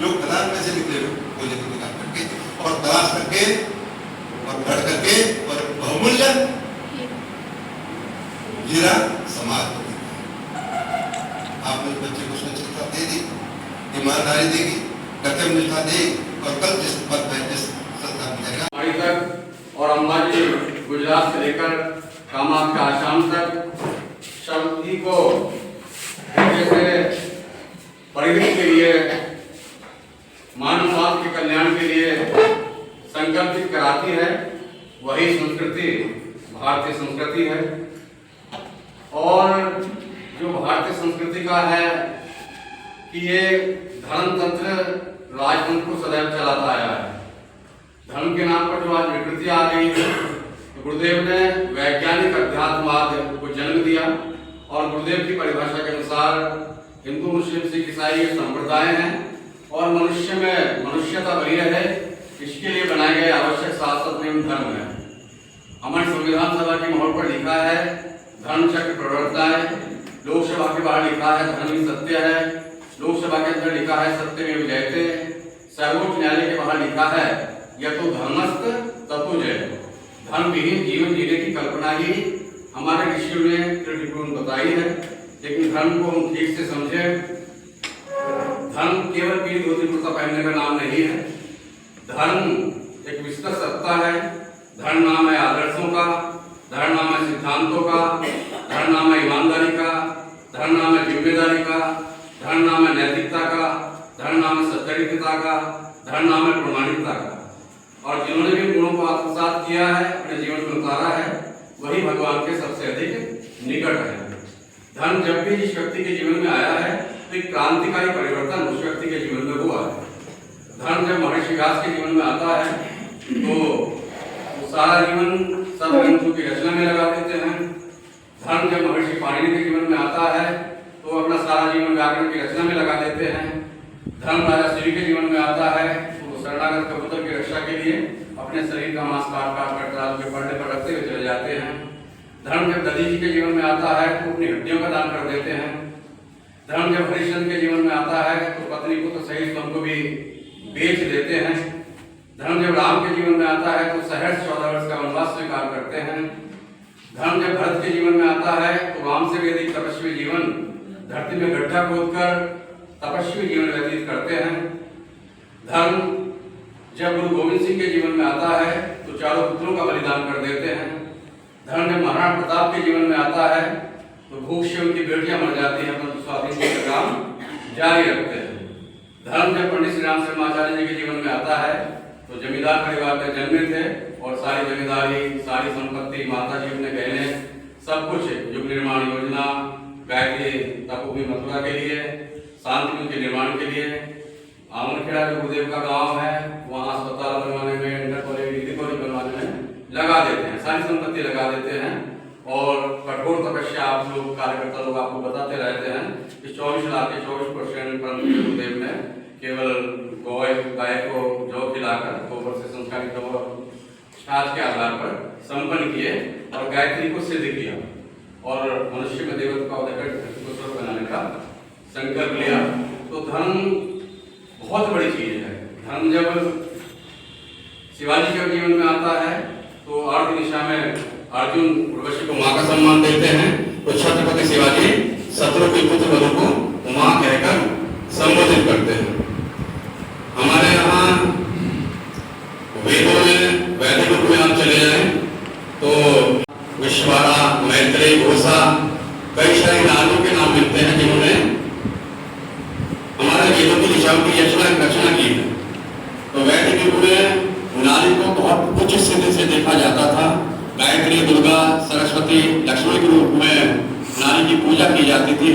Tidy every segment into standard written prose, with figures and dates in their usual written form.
जो खदान में से निकले वो लेकर निकाल करके और तलाश करके और भर करके और बहुमूल्य हीरा समाज को आप मेरे बच्चे को स्वच्छता दे दी, ईमानदारी देगी, कर्तव्य निष्ठा देगी और कल जिस पद पर जिस संस्था में जाएगा और अंबाजी गुजरात से लेकर कामाख्या आसाम तक सभी को जैसे परिवेश के लिए मानववाद के कल्याण के लिए संकल्पित कराती है, वही संस्कृति भारतीय संस्कृति है। और जो भारतीय संस्कृति का है कि ये धर्मतंत्र राजतंत्र को सदैव चलाता आया है। धर्म के नाम पर जो आज विकृति आ गई है, तो गुरुदेव ने वैज्ञानिक अध्यात्मवाद को जन्म दिया और गुरुदेव की परिभाषा के अनुसार हिंदू मुस्लिम सिख ईसाई ये संप्रदाय हैं और मनुष्य में मनुष्यता बनी रहे इसके लिए बनाए गए आवश्यक शाश्वत नियम धर्म है। हमारी संविधान सभा के मोहर पर लिखा है धर्म चक्र प्रवर्तता है, लोकसभा के बाहर लिखा है धर्म ही सत्य है, लोकसभा के अंदर लिखा है सत्यमेव जयते, सर्वोच्च न्यायालय के बाहर लिखा है यतो धर्मस्थ ततो जयते। धर्म विहीन जीवन जीने की कल्पना ही हमारे ऋषियों ने त्रिभुवन बताई है, लेकिन धर्म को हम ठीक से समझे। धर्म केवल पीली धोती कुर्ता पहनने का नाम नहीं है, धर्म एक विस्तृत सत्ता है। धर्म नाम है आदर्शों का, धर्म नाम है सिद्धांतों का, धर्म नाम है ईमानदारी का, धर्म नाम है जिम्मेदारी का, धर्म नाम है नैतिकता का, धर्म नाम है सच्चारिता का, धर्म नाम है प्रमाणिकता का। और जिन्होंने भी गुणों को आत्मसात किया है, अपने जीवन में उतारा है, वही भगवान के सबसे अधिक निकट है। धर्म जब भी जिस व्यक्ति के जीवन में आया है तो एक क्रांतिकारी परिवर्तन उस व्यक्ति के जीवन में हुआ है। धर्म जब महर्षि व्यास के जीवन में आता है तो सारा जीवन सब ग्रंथों की रचना में लगा देते हैं। धर्म जब महर्षि पाणिनि के जीवन में आता है तो अपना सारा जीवन व्याकरण की रचना में लगा देते हैं। धर्म राजा श्री के जीवन में आता है तो शरणागत कबूतर की रक्षा के लिए अपने शरीर का मांस काट काट कर तराजू के पलड़े पर रखते हुए चले जाते हैं। धर्म जब दधी जी के जीवन में आता है तो अपनी हड्डियों का दान कर देते हैं। धर्म जब हरिश्चंद्र के जीवन में आता है तो पत्नी को तो सही स्वयं को भी बेच देते हैं। धर्म जब राम के जीवन में आता है तो सहर्ष 14 वर्ष का वनवास स्वीकार करते हैं। धर्म जब भरत के जीवन में आता है तो राम से भी अधिक तपस्वी जीवन धरती में गड्ढा खोदकर तपस्वी जीवन व्यतीत करते हैं। धर्म जब गुरु गोविंद सिंह के जीवन में आता है तो चारों पुत्रों का बलिदान कर देते हैं। धर्म जब महाराणा प्रताप के जीवन में आता है तो भूख से उनकी बेटियां मर जाती हैं परंतु स्वाधीनता का काम जारी रखते हैं। धर्म जब पंडित श्री राम शर्माचार्य जी के जीवन में आता है तो जमींदार परिवार में जन्मे थे और सारी जमींदारी सारी संपत्ति माता जी अपने गहने सब कुछ युग निर्माण योजना गायत्री तपोभूमि मथुरा के लिए शांति के निर्माण के लिए आमनखेड़ा जो गुरुदेव का गांव है वहाँ अस्पताल बनवाने में इंटर कॉलेज डिग्री कॉलेज बनवाने में लगा देते हैं, सारी संपत्ति लगा देते हैं। और कठोर तपस्या आप लोग कार्यकर्ता लोग आपको बताते रहते हैं कि 24 लाख के 24% गुरुदेव ने केवल गाय को जौ खिलाकर गोबर से संस्कारित छाछ के आधार पर संपन्न किए और गायत्री को सिद्ध किया और मनुष्य में देवत्व का उदय को स्वर्ग बनाने का संकल्प लिया। तो धर्म बहुत बड़ी चीज है। धर्म जब शिवाजी के जीवन में आता है तो अर्ध दिशा में अर्जुन उर्वशी को मां का सम्मान देते हैं तो छत्रपति शिवाजी शत्रु के पुत्र बलु को मां कहकर संबोधित करते हैं। हमारे यहाँ वेदों में वैदिक रूप में आप चले जाएं तो विश्वाड़ा मैत्रेय घोषा कई सारे नारियों के नाम मिलते हैं जिन्होंने हमारे वेदों की दिशाओं की रचना की है। तो वैदिक युग में नारी को बहुत उच्च स्थिति से देखा जाता था। गायत्री दुर्गा सरस्वती लक्ष्मी के रूप में नारी की पूजा की जाती थी।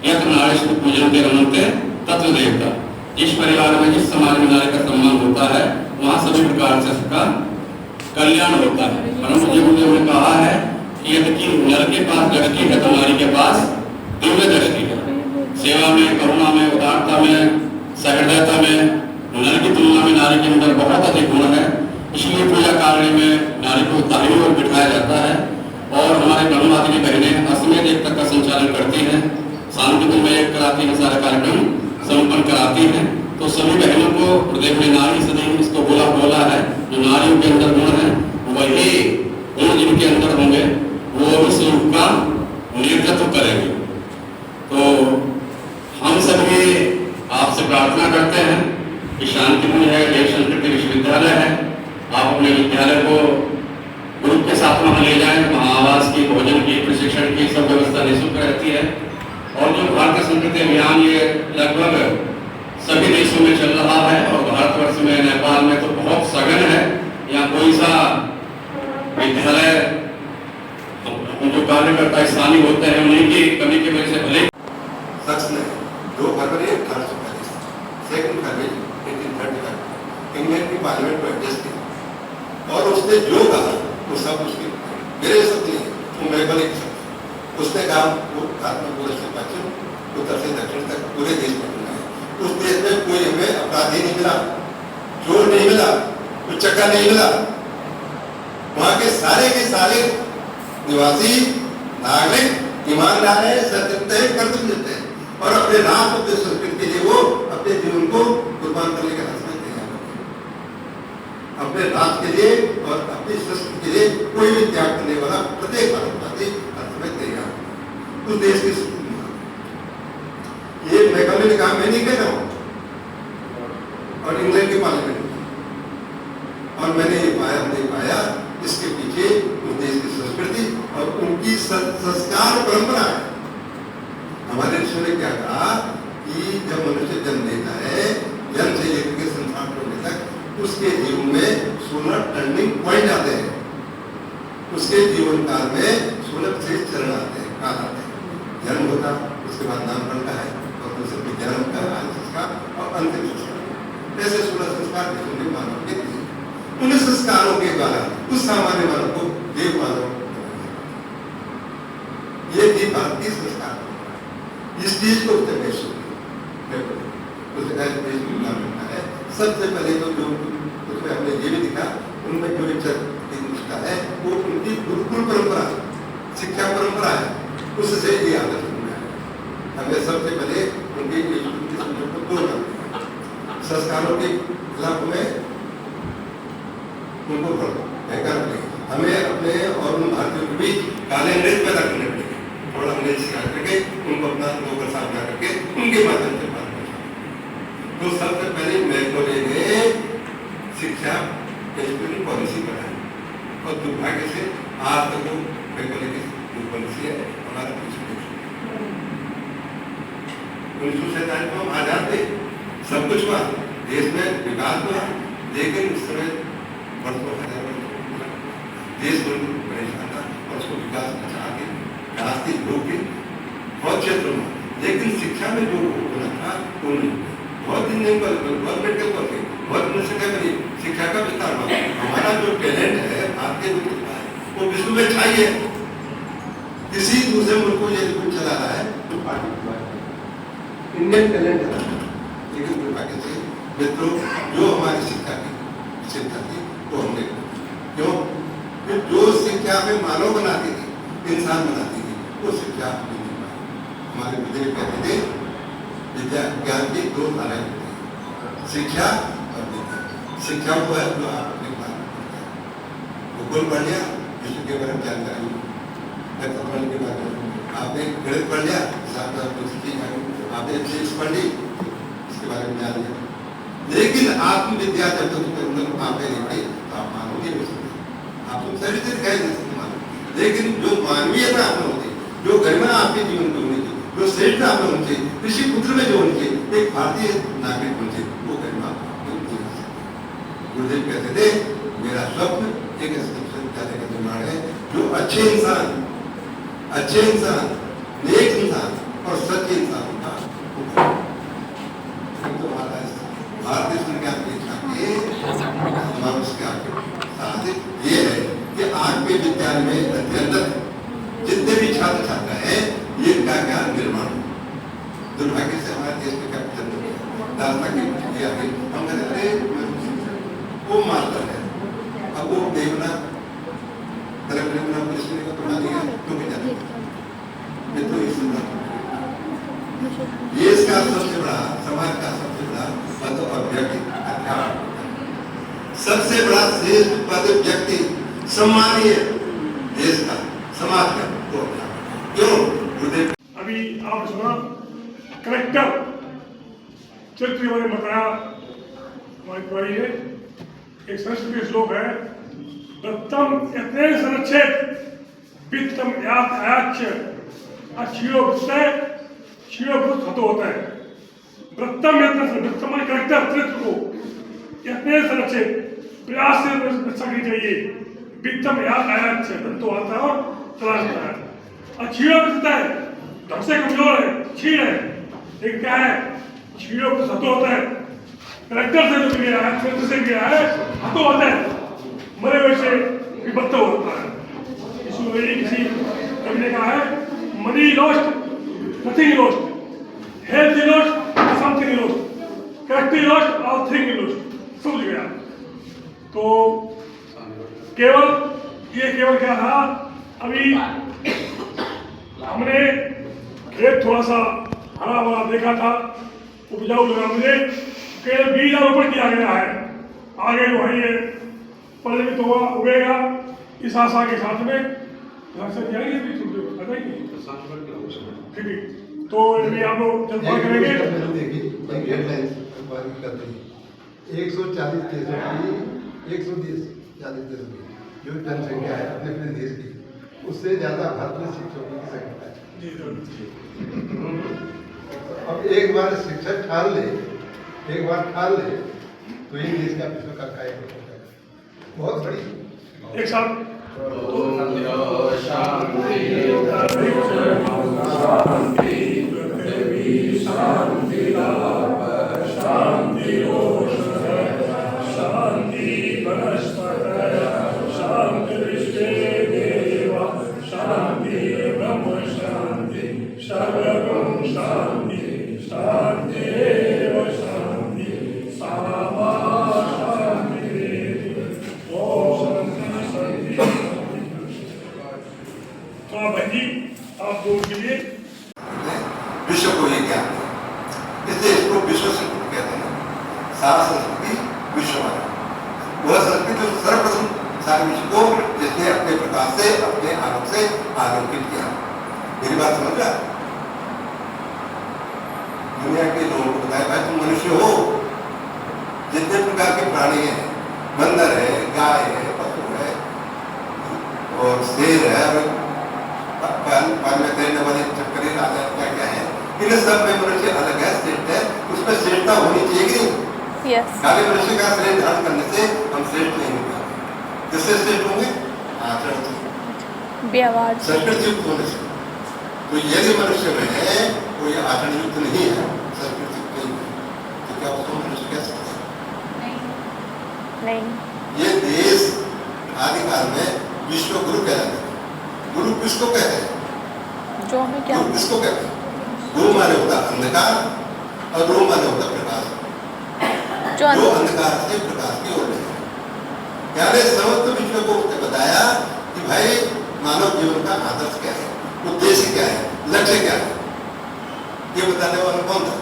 यत्र नारीश्वर पूजन के रमन्ते तत्र देवता। जिस परिवार में जिस समाज में नारी का सम्मान होता है वहाँ सभी प्रकार से उसका कल्याण होता है। परंतु गुरुदेव ने कहा है कि यदि नर के पास दृष्टि है तो नारी के पास दिव्य दृष्टि है। सेवा में, करुणा में, उदारता में, सहृदयता में नर की तुलना में नारी के अंदर बहुत अधिक गुण है। इसलिए पूजा कार्य में नारी को दाहिनी ओर बिठाया जाता है। और हमारे ब्रह्मादि की बहनें अश्वमेध एक तक का संचालन करती हैं, शांतिपूर्ण में कराती है, सारे कार्यक्रम संपन्न कराती हैं। तो सभी बहनों को हृदय में नारी सदी इसको बोला है, जो नारियों के अंदर गुण है वही गुण जिनके अंदर होंगे वो इस युग का नेतृत्व करेंगे। तो हम सभी आपसे प्रार्थना करते हैं कि शांतिपुर है, देव संस्कृति विश्वविद्यालय है, आप अपने विद्यालय को ग्रुप के साथ वहाँ ले जाएं। वहाँ आवास की, भोजन की, प्रशिक्षण की सब व्यवस्था निःशुल्क रहती है। और जो भारतीय संस्कृति अभियान ये लगभग सभी देशों में चल रहा है और भारतवर्ष में, नेपाल में तो बहुत सघन है। यहाँ कोई सा विद्यालय जो कार्यकर्ता स्थानीय होते हैं उन्हीं की कमी की वजह से भले शख्स ने 2 फरवरी 1845 2 फरवरी 1835 इंग्लैंड की पार्लियामेंट को एडजस्ट किया और उसने जो कहा वो सब उसके मेरे शब्द नहीं, वो मैकले के शब्द। उसने कहा वो भारत में पूरे से पश्चिम, उत्तर से दक्षिण तक पूरे देश में मिला है। उस देश में कोई हमें अपराधी नहीं मिला, चोर नहीं मिला, कोई चक्का नहीं मिला। वहां के सारे निवासी नागरिक ईमानदार है, सत्यनिष्ठ है, कर्तव्यनिष्ठ है और अपने राष्ट्र, अपने संस्कृति के लिए वो अपने जीवन को कुर्बान करने का हक तैयार है। अपने राष्ट्र के लिए और अपनी संस्कृति के लिए कोई भी त्याग करने वाला प्रत्येक भारतवासी हर समय तैयार है। उस देश की स्थिति ये मैकले ने कहा, मैं नहीं कह रहा हूं, और इंग्लैंड के पार्लियामेंट और मैंने ये पाया इसके पीछे उस देश की संस्कृति और उनकी संस्कार परंपरा है। हमारे ऋषियों ने क्या कहा कि जब मनुष्य जन्म लेता है, जन्म से लेकर के संसार होने तक उसके जीवन में 16 टर्निंग पॉइंट आते हैं। उसके जीवन काल में 16 विशेष चरण आते हैं, काल आते हैं। जन्म होता, उसके बाद नामकरण का है और दूसरे विद्यारंभ का, आदि संस्कार और अंतिम संस्कार। ऐसे 16 संस्कार मानव के थे। उन संस्कारों के द्वारा उस सामान्य मानव को देव मानव, ये थी भारतीय संस्कार। इस चीज को उसने पेश है। सबसे पहले तो जो उसमें हमने ये भी दिखा, उनमें जो निष्ठा है वो उनकी गुरुकुल परंपरा, शिक्षा परंपरा है, उससे ये आदर्श है। हमें सबसे पहले उनकी संस्कारों के खिलाफ में उनको हमें अपने और उन भारतीयों के बीच काले अंग्रेज पैदा करने पड़ेंगे, थोड़ा अंग्रेज सिखा करके उनको अपना लोकल सामना करके उनके माध्यम से बात करें। तो सबसे पहले मैकले ने शिक्षा एजुकेशन पॉलिसी बनाई और दुर्भाग्य से आज तक वो मैकले की जो पॉलिसी है हमारा पीछे 1947 में हम आजाद थे, सब कुछ हुआ, देश में विकास हुआ, लेकिन उस समय देश परेशान था और उसको विकास आगे रास्ते लोग के बहुत क्षेत्रों में, लेकिन शिक्षा में जो होना था वो नहीं। बहुत दिन नहीं गवर्नमेंट के ऊपर बहुत संख्या बनी, शिक्षा का विस्तार हुआ। हमारा जो टैलेंट है भारतीय वो विश्व में छाई है। किसी दूसरे मुल्क को यदि कुछ चला रहा है तो इंडियन टैलेंट है, लेकिन दुर्भाग्य से मित्रों जो हमारी शिक्षा की चिंता थी वो हमने क्यों जो शिक्षा में मानव बनाती थी, इंसान बनाती थी, वो शिक्षा हमारे बुजुर्ग कहते थे विद्या ज्ञान की 2 धाराएं होती हैं, शिक्षा और विद्या। शिक्षा वो है जो आप अपने भूगोल पढ़ लिया, विश्व के बारे में जानकारी पढ़ने के बाद आपने गणित पढ़ लिया, आपने फिजिक्स पढ़ ली, इसके बारे में जान लिया। लेकिन आत्मविद्या जब तक आप नहीं तो आप मानोगे नहीं सकते, आप तुम शरीर से दिखाई नहीं सकते मानो। लेकिन जो मानवीयता आप में होती, जो गरिमा आपके जीवन में होनी चाहिए, जो श्रेष्ठता आप में होनी चाहिए, ऋषि पुत्र में जो होनी चाहिए, एक भारतीय नागरिक होनी चाहिए, वो गरिमा गुरुदेव कहते थे मेरा स्वप्न एक विद्यालय का निर्माण है जो अच्छे इंसान, नेक इंसान और सच्चे इंसान का भारतीय संज्ञान ये है कि आज के विद्यालय में अध्ययनरत जितने भी छात्र छात्रा है ये क्या क्या निर्माण। दुर्भाग्य से हमारे देश में क्या हम कहते वो मास्टर है, अब वो देखना पुलिस को बना दिया तो भी जाने ये इसका सबसे बड़ा समाज का सबसे बड़ा सबसे बड़ा श्रेष्ठ पद व्यक्ति सम्मानीय देश का समाज का वो अपना क्यों गुरुदेव। अभी आप सुना करेक्टर चरित्र के बारे में बताया हमारी पढ़ाई है। एक संस्कृत श्लोक है, दत्तम यत्ने संरक्षित वित्तम यात आयाच्य क्षीणो वृत्त हतो होता है। वृत्तम यत्न वृत्तम करेक्टर चरित्र को यत्ने संरक्षित प्रयास से रक्षा करनी चाहिए। वित्तम यात आयाच्य तो आता है और चला जाता है। क्षीणो वृत्त है, ढंग से कमजोर है, क्षीण है, लेकिन क्या है क्षीणो वृत्त हतो होता है। करेक्टर से जो गया है, चरित्र से गया है, हतो होता है, मरे हुए से विभक्त होता है। इसमें किसी कवि ने कहा है, money lost nothing lost, health lost something lost, character lost all thing lost. समझ गया? तो केवल क्या था, अभी हमने खेत थोड़ा सा हरा भरा देखा था, उपजाऊ लगा मुझे, केवल बीज आरोपण किया गया है। आगे जो है ये परिणित हुआ उगेगा, इस आशा के साथ में जाएंगे बताएंगे। ठीक है, तो ये आप लोग जल्दबाजी करेंगे। 140 देशों की 140 जो जनसंख्या है अपने अपने देश की, उससे ज्यादा भारत में शिक्षकों की संख्या है। अब एक बार शिक्षक ठान ले तो ये देश का विश्व का कायम हो जाएगा। बहुत बड़ी एक साथ आप लोगों के लिए विश्व को ये ज्ञान है, इसलिए इसको विश्व संस्कृति कहते हैं। सारा संस्कृति विश्व माना, वह संस्कृति जो सर्वप्रथम सारे विश्व को जिसने अपने प्रकाश से अपने आलोक से आलोकित किया। मेरी बात समझ रहा? दुनिया के लोगों को बताया, भाई तुम मनुष्य हो, जितने प्रकार के प्राणी हैं, बंदर है, गाय है, पशु है और शेर है, पानी में तैरने वाले चक्करे राजा क्या क्या है, इन सब में मनुष्य अलग है, श्रेष्ठ है, उसमें श्रेष्ठता होनी चाहिए कि नहीं? खाली मनुष्य का शरीर धारण करने से हम श्रेष्ठ नहीं हो पाते। किससे श्रेष्ठ होंगे? आचरण से, संस्कृत युक्त होने से। तो यदि मनुष्य में है वो ये आचरण युक्त नहीं है, संस्कृत युक्त नहीं है, तो क्या उसको मनुष्य कह सकते हैं? नहीं। ये देश आदिकाल में विश्व गुरु कहलाता है। गुरु किसको कहते हैं? जो हमें क्या गुरु किसको कहते हैं? गुरु माने होता अंधकार और गुरु माने होता प्रकाश, जो अंधकार से प्रकाश की ओर ले जाए। यानी समस्त विश्व को उसने बताया कि भाई मानव जीवन का आदर्श क्या है, उद्देश्य क्या है, लक्ष्य क्या है। ये बताने वाला कौन था?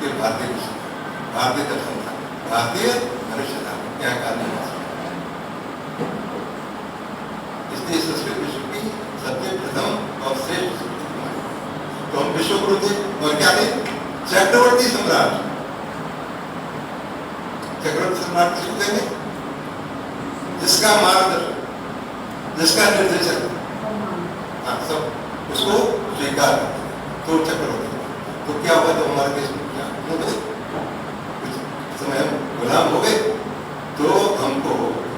ये भारतीय विश्व, भारतीय दर्शन था, भारतीय मनुष्य था, क्या कारण है। इसलिए संस्कृत विश्व की सबसे प्रथम और श्रेष्ठ संस्कृति मानी। तो हम विश्व गुरु थे और क्या थे? चक्रवर्ती सम्राट। चक्रवर्ती सम्राट किसको कहेंगे? जिसका मार्गदर्शन, जिसका निर्देशन सब उसको स्वीकार तो चक्रवर्ती। तो क्या हुआ तो हमारे देश में क्या कुछ समय हम गुलाम हो गए, तो हमको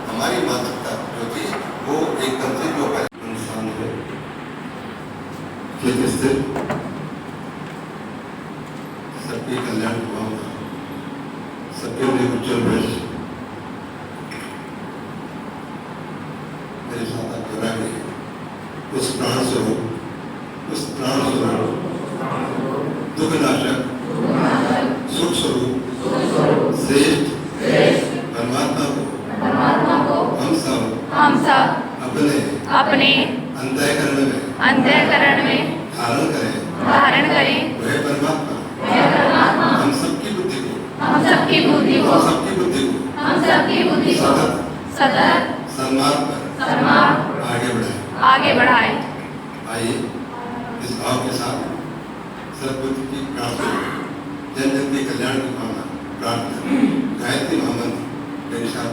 हमारी मानसिकता जो थी वो एकदम से जो इंसान है सबके कल्याण हुआ, सबके लिए उज्जवल भविष्य मेरे साथ आप जुड़ा गए। उस प्राण स्वरूप दुखनाशक सुख स्वरूप श्रेष्ठ परमात्मा को हम सब अपने अंतःकरण में धारण करें। वह परमात्मा हम सबकी बुद्धि को हम सबकी बुद्धि को सतत सम्मान पर आगे बढ़ाए। आइए इस भाव के साथ सर्वबुद्धि की प्रार्थना, जन जन के कल्याण की भावना प्रार्थना गायत्री महामंत्र मेरे साथ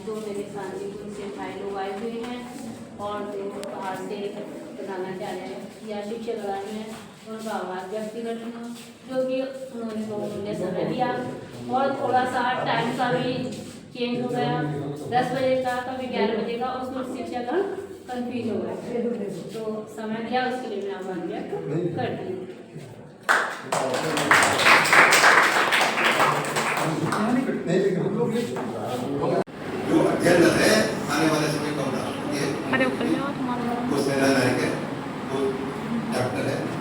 जो मेरे शांतिपुर से भाई लोग आए हुए हैं और जो बाहर से प्रधानाचार्य या शिक्षक आए हैं उनका आभार व्यक्त करती हूँ, जो कि उन्होंने बहुमूल्य समय दिया। और थोड़ा सा टाइम का भी चेंज हो गया, 10 बजे का कभी 11 बजे का, उसमें शिक्षकगण कंफ्यूज हो गए, तो समय दिया उसके लिए मैं आभार व्यक्त करती हूँ। जो अध्ययन है आने वाले समय का राष्ट्रपति है, वो सेना नायक है, वो डॉक्टर है।